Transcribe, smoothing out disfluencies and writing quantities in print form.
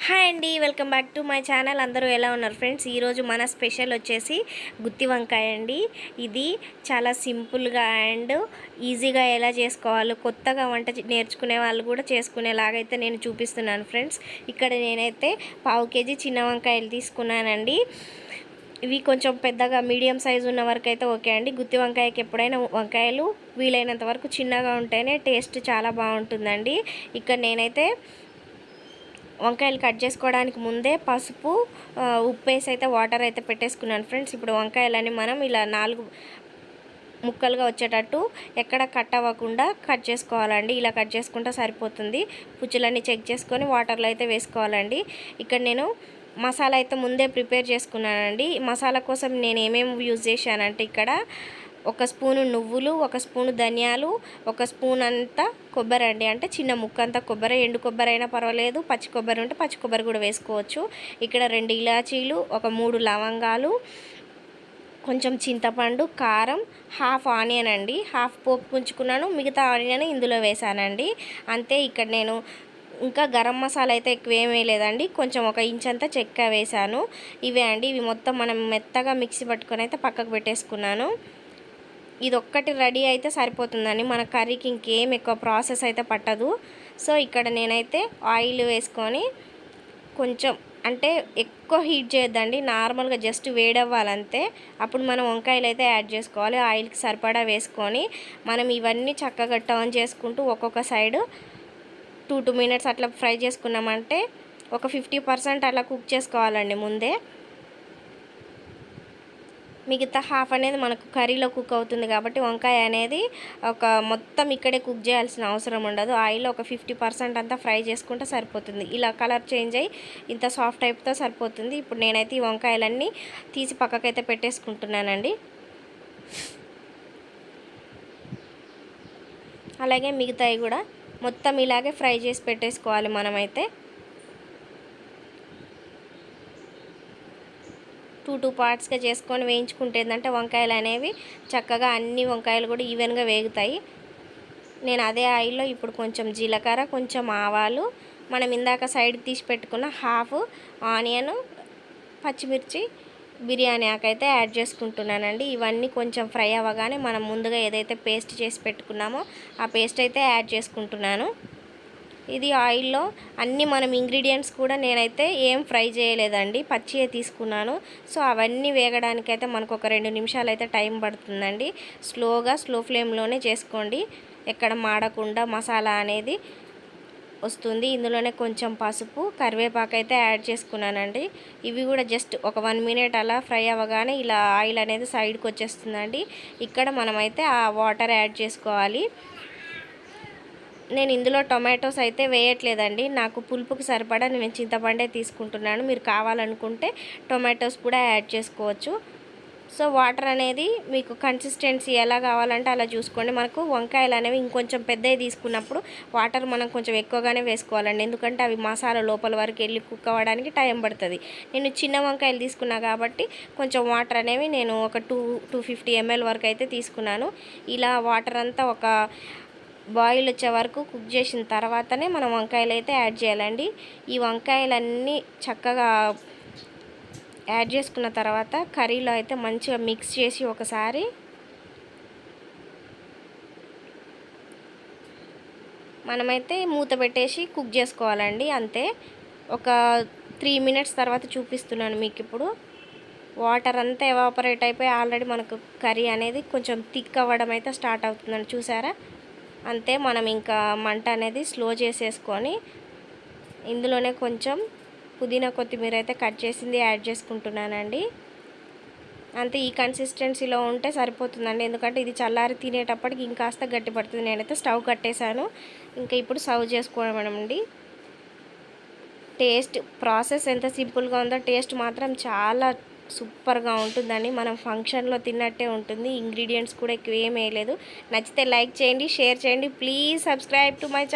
Hi అండి, welcome back to my channel. అందరూ ఎలా ఉన్నారు ఫ్రెండ్స్? ఈరోజు మన స్పెషల్ వచ్చేసి గుత్తి వంకాయ అండి. ఇది చాలా సింపుల్గా అండ్ ఈజీగా ఎలా చేసుకోవాలో కొత్తగా వంట నేర్చుకునే వాళ్ళు కూడా చేసుకునేలాగైతే నేను చూపిస్తున్నాను ఫ్రెండ్స్. ఇక్కడ నేనైతే 1/2 kg చిన్న వంకాయలు తీసుకున్నానండి. ఇవి కొంచెం పెద్దగా మీడియం సైజు ఉన్న వరకు అయితే ఓకే అండి. గుత్తి వంకాయకి ఎప్పుడైనా వంకాయలు వీలైనంత వరకు చిన్నగా ఉంటేనే టేస్ట్ చాలా బాగుంటుందండి. ఇక్కడ నేనైతే వంకాయలు కట్ చేసుకోవడానికి ముందే పసుపు ఉప్పు వేసి అయితే వాటర్ అయితే పెట్టేసుకున్నాను ఫ్రెండ్స్. ఇప్పుడు వంకాయలని మనం ఇలా 4 ముక్కలుగా వచ్చేటట్టు ఎక్కడ కట్ అవ్వకుండా కట్ చేసుకోవాలండి. ఇలా కట్ చేసుకుంటే సరిపోతుంది. పుచ్చులన్నీ చెక్ చేసుకొని వాటర్లో అయితే వేసుకోవాలండి. ఇక్కడ నేను మసాలా అయితే ముందే ప్రిపేర్ చేసుకున్నానండి. మసాలా కోసం నేను ఏమేమి యూజ్ చేశానంటే ఇక్కడ 1 స్పూను నువ్వులు, 1 స్పూను ధనియాలు, 1 స్పూన్ అంతా కొబ్బరి అండి. అంటే చిన్న ముక్క అంతా కొబ్బరి, ఎండు కొబ్బరి అయినా పర్వాలేదు, పచ్చి కొబ్బరి ఉంటే పచ్చి కొబ్బరి కూడా వేసుకోవచ్చు. ఇక్కడ 2 ఇలాచీలు, 3 లవంగాలు, కొంచెం చింతపండు, కారం, హాఫ్ ఆనియన్ అండి. హాఫ్ పోపు పుంచుకున్నాను, మిగతా ఆనియన్ ఇందులో వేసానండి. అంతే. ఇక్కడ నేను ఇంకా గరం మసాలా అయితే ఎక్కువ ఏమీ లేదండి. కొంచెం 1 ఇంచ్ అంతా చెక్క వేసాను. ఇవే అండి. ఇవి మొత్తం మనం మెత్తగా మిక్సీ పట్టుకొని అయితే పక్కకు పెట్టేసుకున్నాను. ఇది ఒక్కటి రెడీ అయితే సరిపోతుందండి. మన కర్రీకి ఇంకేం ఎక్కువ ప్రాసెస్ అయితే పట్టదు. సో ఇక్కడ నేనైతే ఆయిల్ వేసుకొని కొంచెం అంటే ఎక్కువ హీట్ చేయొద్దండి, నార్మల్గా జస్ట్ వేడవ్వాలంతే. అప్పుడు మనం వంకాయలు అయితే యాడ్ చేసుకోవాలి. ఆయిల్కి సరిపడా వేసుకొని మనం ఇవన్నీ చక్కగా టర్న్ చేసుకుంటూ ఒక్కొక్క సైడ్ 2 minutes అట్లా ఫ్రై చేసుకున్నామంటే ఒక 50% అలా కుక్ చేసుకోవాలండి ముందే. మిగతా హాఫ్ అనేది మనకు కర్రీలో కుక్ అవుతుంది కాబట్టి వంకాయ అనేది మొత్తం ఇక్కడే కుక్ చేయాల్సిన అవసరం ఉండదు. ఆయిల్లో ఒక 50% అంతా ఫ్రై చేసుకుంటే సరిపోతుంది. ఇలా కలర్ చేంజ్ అయ్యి ఇంత సాఫ్ట్ అయిపోతే సరిపోతుంది. ఇప్పుడు నేనైతే ఈ వంకాయలన్నీ తీసి పక్కకైతే పెట్టేసుకుంటున్నానండి. అలాగే మిగతాయి కూడా మొత్తం ఇలాగే ఫ్రై చేసి పెట్టేసుకోవాలి. మనమైతే 2 పార్ట్స్గా చేసుకొని వేయించుకుంటే ఏంటంటే వంకాయలు అనేవి చక్కగా అన్ని వంకాయలు కూడా ఈవెన్గా వేగుతాయి. నేను అదే ఆయిల్లో ఇప్పుడు కొంచెం జీలకర్ర, కొంచెం ఆవాలు, మనం ఇందాక సైడ్కి తీసి పెట్టుకున్న హాఫ్ ఆనియన్, పచ్చిమిర్చి, బిర్యానీ ఆకైతే యాడ్ చేసుకుంటున్నానండి. ఇవన్నీ కొంచెం ఫ్రై అవ్వగానే మనం ముందుగా ఏదైతే పేస్ట్ చేసి పెట్టుకున్నామో ఆ పేస్ట్ అయితే యాడ్ చేసుకుంటున్నాను. ఇది ఆయిల్లో అన్నీ మనం ఇంగ్రీడియంట్స్ కూడా నేనైతే ఏం ఫ్రై చేయలేదండి, పచ్చియే తీసుకున్నాను. సో అవన్నీ వేగడానికైతే మనకు ఒక 2 నిమిషాలు అయితే టైం పడుతుందండి. స్లో ఫ్లేమ్లోనే చేసుకోండి, ఎక్కడ మాడకుండా మసాలా అనేది వస్తుంది. ఇందులోనే కొంచెం పసుపు, కరివేపాకు అయితే యాడ్ చేసుకున్నానండి. ఇవి కూడా జస్ట్ ఒక 1 minute అలా ఫ్రై అవ్వగానే ఇలా ఆయిల్ అనేది సైడ్కి వచ్చేస్తుందండి. ఇక్కడ మనమైతే ఆ వాటర్ యాడ్ చేసుకోవాలి. నేను ఇందులో టొమాటోస్ అయితే వేయట్లేదండి. నాకు పులుపుకి సరిపడా నేను చింతపండే తీసుకుంటున్నాను. మీరు కావాలనుకుంటే టొమాటోస్ కూడా యాడ్ చేసుకోవచ్చు. సో వాటర్ అనేది మీకు కన్సిస్టెన్సీ ఎలా కావాలంటే అలా చూసుకోండి. మనకు వంకాయలు అనేవి ఇంకొంచెం పెద్దవి తీసుకున్నప్పుడు వాటర్ మనం కొంచెం ఎక్కువగానే వేసుకోవాలండి. ఎందుకంటే అవి మసాలా లోపల వరకు వెళ్ళి కుక్ అవ్వడానికి టైం పడుతుంది. నేను చిన్న వంకాయలు తీసుకున్నా కాబట్టి కొంచెం వాటర్ అనేవి నేను ఒక 250 ml వరకు అయితే తీసుకున్నాను. ఇలా వాటర్ అంతా ఒక బాయిల్ వచ్చే వరకు కుక్ చేసిన తర్వాతనే మనం వంకాయలు అయితే యాడ్ చేయాలండి. ఈ వంకాయలన్నీ చక్కగా యాడ్ చేసుకున్న తర్వాత కర్రీలో అయితే మంచిగా మిక్స్ చేసి ఒకసారి మనమైతే మూత పెట్టేసి కుక్ చేసుకోవాలండి. అంతే. ఒక 3 minutes తర్వాత చూపిస్తున్నాను మీకు. ఇప్పుడు వాటర్ అంతా ఎవాపరేట్ అయిపోయి ఆల్రెడీ మనకు కర్రీ అనేది కొంచెం థిక్ అవ్వడం అయితే స్టార్ట్ అవుతుందని చూసారా? అంతే. మనం ఇంకా మంట అనేది స్లో చేసేసుకొని ఇందులోనే కొంచెం పుదీనా, కొత్తిమీర అయితే కట్ చేసింది యాడ్ చేసుకుంటున్నానండి. అంతే. ఈ కన్సిస్టెన్సీలో ఉంటే సరిపోతుందండి. ఎందుకంటే ఇది చల్లారి తినేటప్పటికి ఇంకాస్త గట్టి పడుతుంది. నేనైతే స్టవ్ కట్టేశాను. ఇంకా ఇప్పుడు సర్వ్ చేసుకోవడం అండి. టేస్ట్ ప్రాసెస్ ఎంత సింపుల్గా ఉందో టేస్ట్ మాత్రం చాలా సూపర్గా ఉంటుందండి. మనం ఫంక్షన్లో తిన్నట్టే ఉంటుంది. ఇంగ్రీడియంట్స్ కూడా ఎక్కువ ఏం వేయలేదు. నచ్చితే లైక్ చేయండి, షేర్ చేయండి. Please subscribe to my channel.